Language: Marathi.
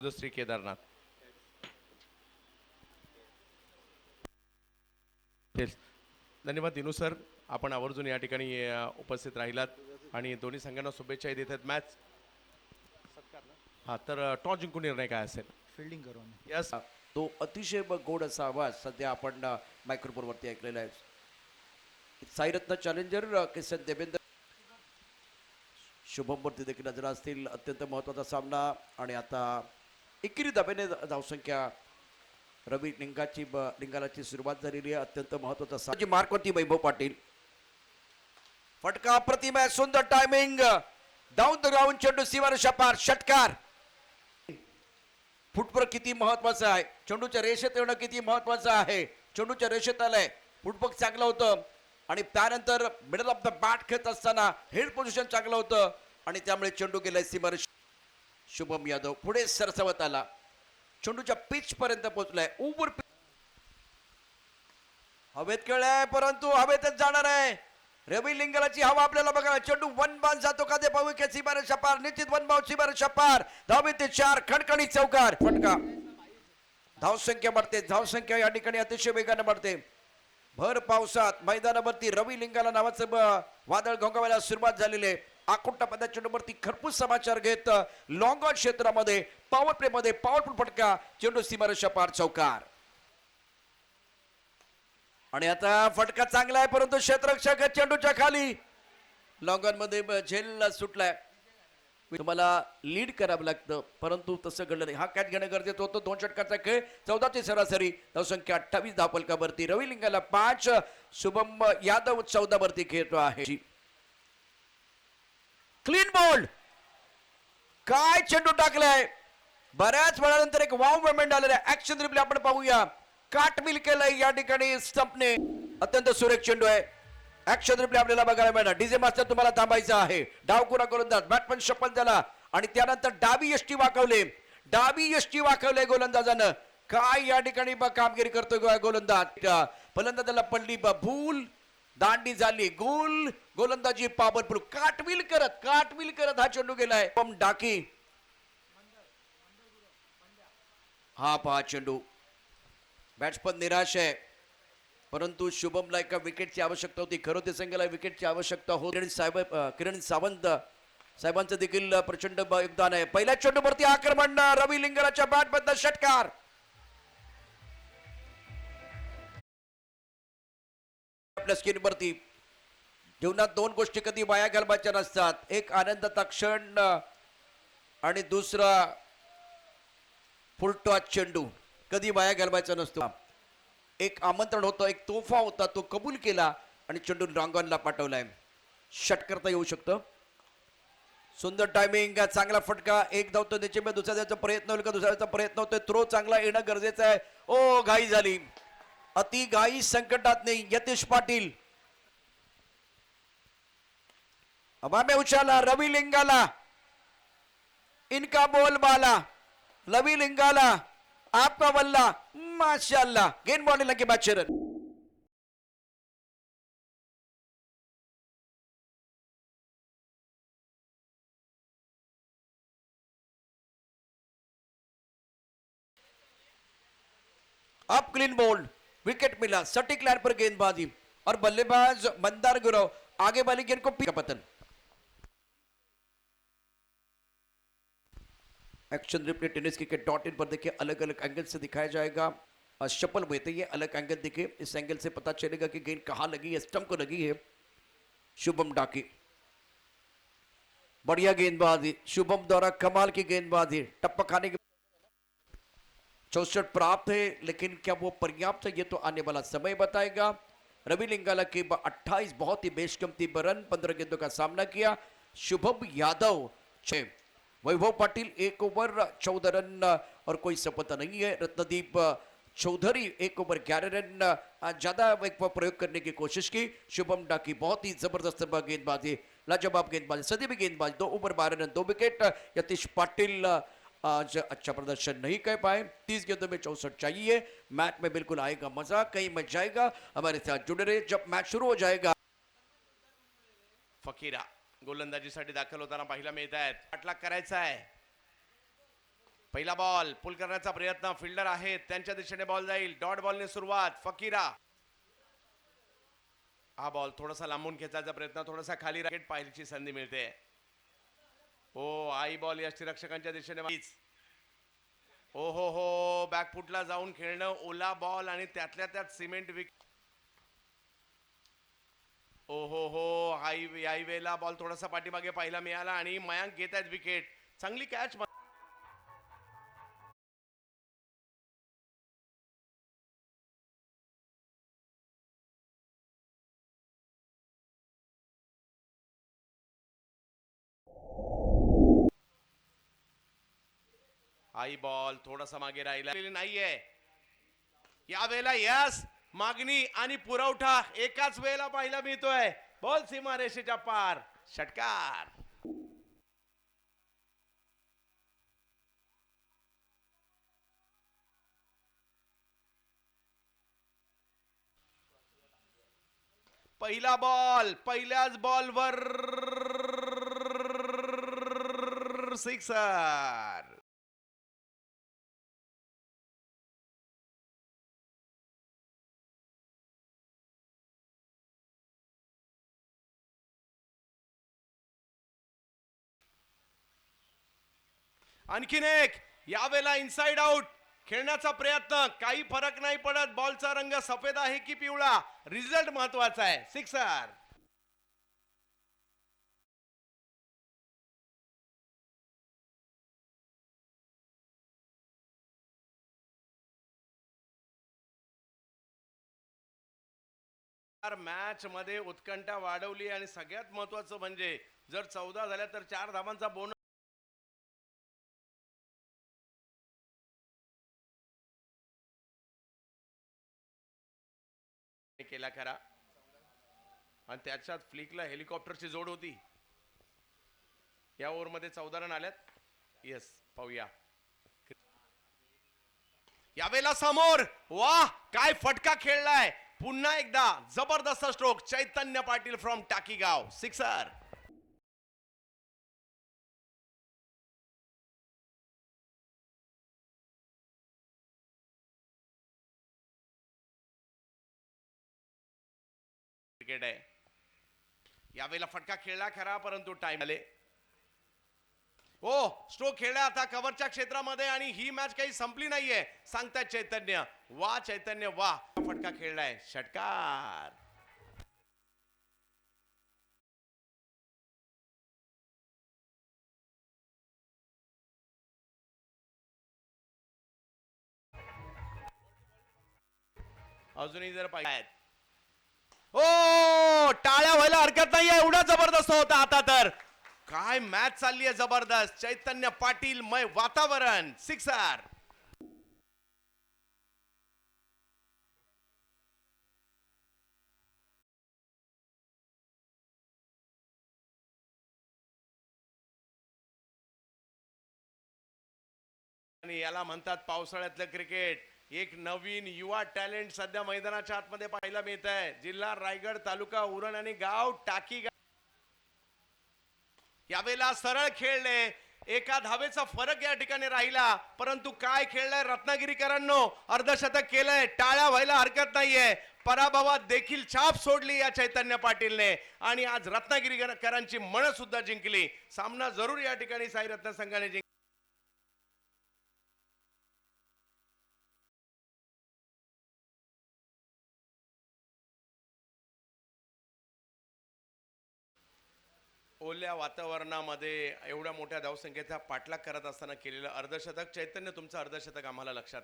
श्री केदारनाथ. तेच. धन्यवाद दिनू सर, आपण आवर्जून या ठिकाणी उपस्थित राहिलात आणि दोन्ही संघांना शुभेच्छा देत आहेत. मॅच हा तर टॉस जिंकून निर्णय काय असेल? फिल्डिंग करू आम्ही. यस, तो अतिशय गोड असा आवाज सध्या आपण मायक्रोफोनवरती ऐकलेला आहे. साईरत्न चॅलेंजर किसन देवेंद्र शुभमवरती देखील नजर असतील. अत्यंत महत्त्वाचा सामना आणि आता एकेरी धाब्याने धावसंख्या रवी लिंगालाची सुरुवात झालेली आहे. अत्यंत महत्त्वाचा सामना मार्कवरती वैभव पाटील. फटका अप्रतिम आहे, सुंदर टायमिंग, डाऊन द ग्राउंड, चेंडू सीमारेषा पार, षटकार. फुटवर्क किती महत्वाचं आहे, चेंडूच्या रेषेत येणं किती महत्वाचं आहे. चेंडूच्या रेषेत आलंय, फुटवर्क चांगलं होतं आणि त्यानंतर मिडल ऑफ द बॅट खेळत असताना हेड पोझिशन चांगलं होतं आणि त्यामुळे चेंडू गेलाय सीमारेषा. शुभम यादव पुढे सरसावत आला, चेंडूच्या पिच पर्यंत पोहोचलाय. ओव्हर हवेत खेळलाय परंतु हवेतच जाणार आहे. रवी लिंगालाची हवा आपल्याला बघा. चेंडू वन बाउंस जातो का ते पाहू. सीमारेषा पार, निश्चित वन बाउंस सीमारेषा पार. धावे ते 4, खणखणीत चौकार. फटका. धावसंख्या वाढते, धावसंख्या या ठिकाणी अतिशय वेगाने वाढते. भर पावसात मैदानावरती रवी लिंगाला नावाचं वादळ घोंगावायला सुरुवात झालेली आहे. आकुंठा पदा चेंडूवरती खरपूस समाचार घेत लॉंग ऑन क्षेत्रामध्ये पॉवर प्ले मध्ये पॉवरफुल फटका. चेंडू सीमारेषा पार, चौकार. आणि आता फटका चांगला आहे परंतु क्षेत्ररक्षक चेंडूच्या खाली लॉंग ऑन मध्ये झेल सुटलाय. तुम्हाला लीड करावं लागतं परंतु तसं घडलं नाही. हा कॅच घेणं गरजेचं होतं. 2 षटकाचा खेळ, 14ची सरासरी, धावसंख्या 28 धावफलकावरती. रवी लिंगाला 5, शुभम यादव 14 वरती खेळतो आहे. क्लीन बॉल, काय चेंडू टाकलाय. बऱ्याच वेळानंतर एक वाव मुवमेंट आलेला आहे. ऍक्शन रिप्ले आपण पाहूया. काटमिल केलंय या ठिकाणी स्टंपने. अत्यंत सुरेख चेंडू आहे. ऍक्शन रिप्ले आपल्याला बघायला मिळणार. डीजे मास्टर तुम्हाला थांबायचं आहे. डावकुरा गोलंदाज, बॅटमन शपल झाला आणि त्यानंतर डावी यष्टी वाकवले. डावी यष्टी वाकवले गोलंदाजानं. काय या ठिकाणी कामगिरी करतोय गोलंदाज. फलंदाजाला पडली भूल, दांडी झाली गोल. गोलंदाजी पॉवरफुल, काटविल करत हा चेंडू गेलाय. पम डाकी, हा पहा चेंडू. बॅट्समन निराश आहे परंतु शुभमला एका विकेटची आवश्यकता होती. खरं ते संघाला विकेटची आवश्यकता होती. किरण सावंत साहेबांचं देखील प्रचंड योगदान आहे. पहिल्या चेंडूवरती आक्रमण, रवी लिंगालाच्या बॅटमधनं षटकार. आपल्या स्क्रीनवरती जीवनात 2 गोष्टी कधी वाया घालवायच्या नसतात. एक आनंदाचा क्षण आणि दुसरा फुलटॉस चेंडू कधी वाया घालवायचा नसतो. एक आमंत्रण होतं, एक तोहफा होता, तो कबूल केला आणि चेंडू रॉंगॉनला पाठवलाय. षट करता येऊ शकतं. सुंदर टायमिंग, चांगला फटका. एक धाव तो त्याचे दुसऱ्या द्यायचा प्रयत्न होईल का, दुसऱ्या द्यायचा प्रयत्न होतोय. थ्रो चांगला येणं गरजेचं आहे. ओ घाई झाली, अति घाई संकटात नाही. यतीश पाटील हवा में उछाला. रवी लिंगाला, इनका बोल बाला. रवी लिंगाला, आपका बल्ला, माशाअल्लाह. गेंद बॉल लगे बाद रन. अब क्लीन बोल्ड, विकेट मिला. सटीक लाइन पर गेंदबाजी और बल्लेबाज मंदार गुरव आगे वाली गेंद को पतन. Action replay tennis cricket .in पर देखिए अलग अलग एंगल से दिखाया जाएगा. शपल हुए थे, ये अलग एंगल देखिए. इस एंगल से पता चलेगा कि गेंद कहाँ लगी है, स्टंप को लगी है. शुभम डाकी, बढ़िया गेंदबाजी. शुभम द्वारा कमाल की गेंदबाजी. टप्पा खाने के 64 प्राप्त है लेकिन क्या वो पर्याप्त है, ये तो आने वाला समय बताएगा. रवि लिंगाला के 28 बहुत ही बेशकीमती रन, 15 गेंदों का सामना किया. शुभम यादव 6. वैभव पाटिल 1 ओवर 14 रन और कोई सफलता नहीं है. रत्नदीप चौधरी 1 ओवर 11 रन, ज्यादा प्रयोग करने की कोशिश की. शुभम डाकी बहुत ही जबरदस्त गेंदबाजी, लाजवाब गेंदबाजी, सदी भी गेंदबाजी. 2 over 12 run 2 wicket. Yatish Patil आज अच्छा प्रदर्शन नहीं कर पाए. 30 गेंदों में 64 चाहिए. मैच में बिल्कुल आएगा मजा, कहीं मच जाएगा. हमारे साथ जुड़े रहे, जब मैच शुरू हो जाएगा. फकीरा गोलंदाजीसाठी दाखल होताना पाहायला मिळत आहेत. पाठलाग करायचा आहे. पहिला बॉल पुल करण्याचा प्रयत्न, फिल्डर आहेत त्यांच्या दिशेने बॉल जाईल. डॉट बॉलने सुरुवात, फकीरा. हा बॉल थोडासा लांबून खेचायचा प्रयत्न, थोडासा खाली रॅकेट पाहायची संधी मिळते. ओ आई बॉल यष्टीरक्षकांच्या दिशेने. ओ हो बॅकफुटला जाऊन खेळणं, ओला बॉल आणि त्यातल्या त्यात सिमेंट विकेट. ओ हो हायवेला बॉल थोडासा पाठीमागे पाहायला मिळाला आणि मयांक घेत आहेत विकेट. चांगली कॅच. आई बॉल थोडासा मागे राहिला नाहीये यावेळेला. यस, मागणी आणि पुरवठा एकाच वेळेला पाहायला मिळतोय. बॉल सीमारेषेच्या पार, षटकार. पहिला बॉल पहिल्याच बॉलवर सिक्सर. आणखीन एक, यावेळेला इनसाइड आउट खेळण्याचा प्रयत्न, काही फरक नाही पडत. बॉलचा रंग सफेद आहे की पिवळा, रिझल्ट महत्वाचा आहे. सिक्सर. मॅच मध्ये उत्कंठा वाढवली आणि सगळ्यात महत्वाचं म्हणजे जर 14 झाल्या तर 4 धावांचा बोनस केला करा. आणि त्याच्यात फ्लिकला हेलिकॉप्टरची जोड होती. या ओव्हर मध्ये 14 रन आल्यात. येस, पाहूया यावेळेला समोर. वाह, काय फटका खेळलाय. पुन्हा एकदा जबरदस्त stroke, Chaitanya Patil from Takigaon. Sixer. Cricket आहे. यावेळेला फटका खेळला खरा, परंतु टाइम आले. हो, स्ट्रोक खेळला आता कव्हरच्या क्षेत्रामध्ये आणि ही मॅच काही संपली नाहीये सांगतात चैतन्य. वा चैतन्य वा, फटका खेळलाय, षटकार. अजूनही जर पाहिजे ओ, टाळ्या व्हायला हरकत नाहीये. एवढा जबरदस्त होता आता तर. काय मॅच चालली आहे जबरदस्त. चैतन्य पाटील मय वातावरण. सिक्सर. आणि याला म्हणतात पावसाळ्यातलं क्रिकेट. एक नवीन युवा टॅलेंट सध्या मैदानाच्या आतमध्ये पाहायला मिळत आहे. जिल्हा रायगड, तालुका उरण आणि गाव टाकी. यावेळेला सरळ खेळले, एका धावेचा फरक या ठिकाणी राहिला, परंतु काय खेळलाय रत्नागिरीकरांनो. अर्धशतक केलंय, टाळ्या व्हायला हरकत नाहीये. पराभवात देखील छाप सोडली या चैतन्य पाटीलने आणि आज रत्नागिरीकरांची मन सुद्धा जिंकली. सामना जरूर या ठिकाणी साई रत्न संघाने जिंकला. ओल्या वातावरणामध्ये एवढ्या मोठ्या धावसंख्येचा पाठलाग करत असताना केलेलं अर्धशतक. चैतन्य, तुमचं अर्धशतक आम्हाला लक्षात